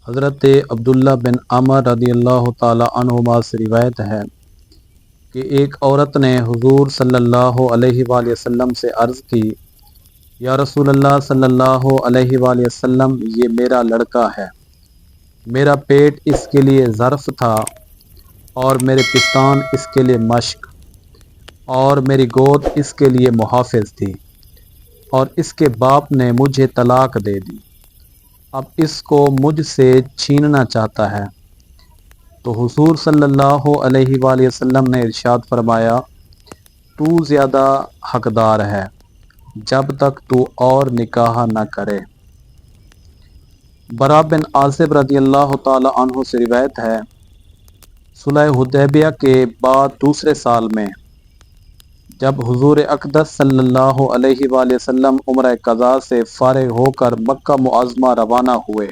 حضرت عبداللہ بن عمر رضی اللہ تعالی عنہما سے روایت ہے کہ ایک عورت نے حضور صلی اللہ علیہ وآلہ وسلم سے عرض کی، یا رسول اللہ صلی اللہ علیہ وآلہ وسلم، یہ میرا لڑکا ہے، میرا پیٹ اس کے لیے ظرف تھا اور میرے پستان اس کے لیے مشق اور میری گود اس کے لیے محافظ تھی، اور اس کے باپ نے مجھے طلاق دے دی، اب اس کو مجھ سے چھیننا چاہتا ہے۔ تو حضور صلی اللہ علیہ وآلہ وسلم نے ارشاد فرمایا، تو زیادہ حقدار ہے جب تک تو اور نکاح نہ کرے۔ برا بن عازب رضی اللہ تعالی عنہ سے روایت ہے، صلح حدیبیہ کے بعد دوسرے سال میں جب حضور اقدس صلی اللہ علیہ وآلہ وسلم عمرہ قضاء سے فارغ ہو کر مکہ معظمہ روانہ ہوئے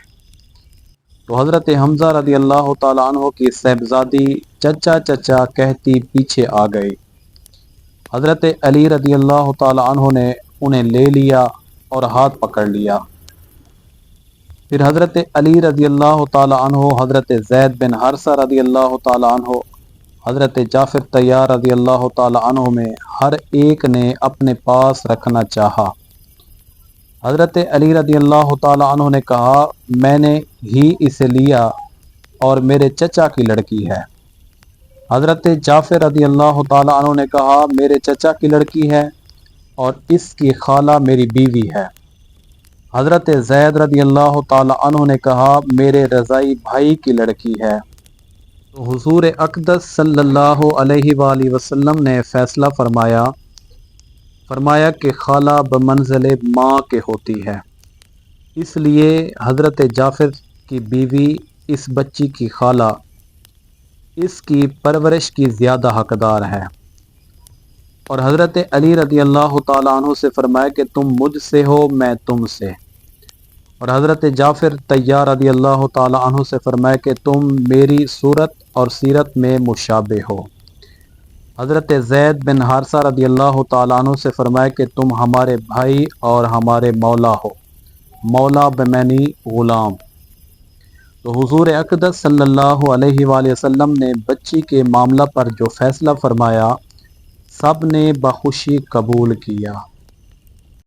تو حضرت حمزہ رضی اللہ تعالی عنہ کی صاحبزادی چچا چچا کہتی پیچھے آ گئی۔ حضرت علی رضی اللہ تعالی عنہ نے انہیں لے لیا اور ہاتھ پکڑ لیا۔ پھر حضرت علی رضی اللہ تعالی عنہ، حضرت زید بن حارثہ رضی اللہ تعالی عنہ، حضرت جعفر طیار رضی اللہ تعالی عنہ میں ہر ایک نے اپنے پاس رکھنا چاہا۔ حضرت علی رضی اللہ تعالی عنہ نے کہا، میں نے ہی اسے لیا اور میرے چچا کی لڑکی ہے۔ حضرت جعفر رضی اللہ تعالی عنہ نے کہا، میرے چچا کی لڑکی ہے اور اس کی خالہ میری بیوی ہے۔ حضرت زید رضی اللہ تعالی عنہ نے کہا، میرے رضائی بھائی کی لڑکی ہے۔ تو حضور اقدس صلی اللہ علیہ وآلہ وسلم نے فیصلہ فرمایا کہ خالہ بمنزل ماں کے ہوتی ہے، اس لیے حضرت جعفر کی بیوی اس بچی کی خالہ اس کی پرورش کی زیادہ حقدار ہے۔ اور حضرت علی رضی اللہ تعالی عنہ سے فرمایا کہ تم مجھ سے ہو، میں تم سے۔ اور حضرت جعفر طیار رضی اللہ تعالی عنہ سے فرمایا کہ تم میری صورت اور سیرت میں مشابہ ہو۔ حضرت زید بن حارثہ رضی اللہ تعالی عنہ سے فرمایا کہ تم ہمارے بھائی اور ہمارے مولا ہو، مولا بمعنی غلام۔ تو حضور اقدس صلی اللہ علیہ وآلہ وسلم نے بچی کے معاملہ پر جو فیصلہ فرمایا، سب نے بخوشی قبول کیا۔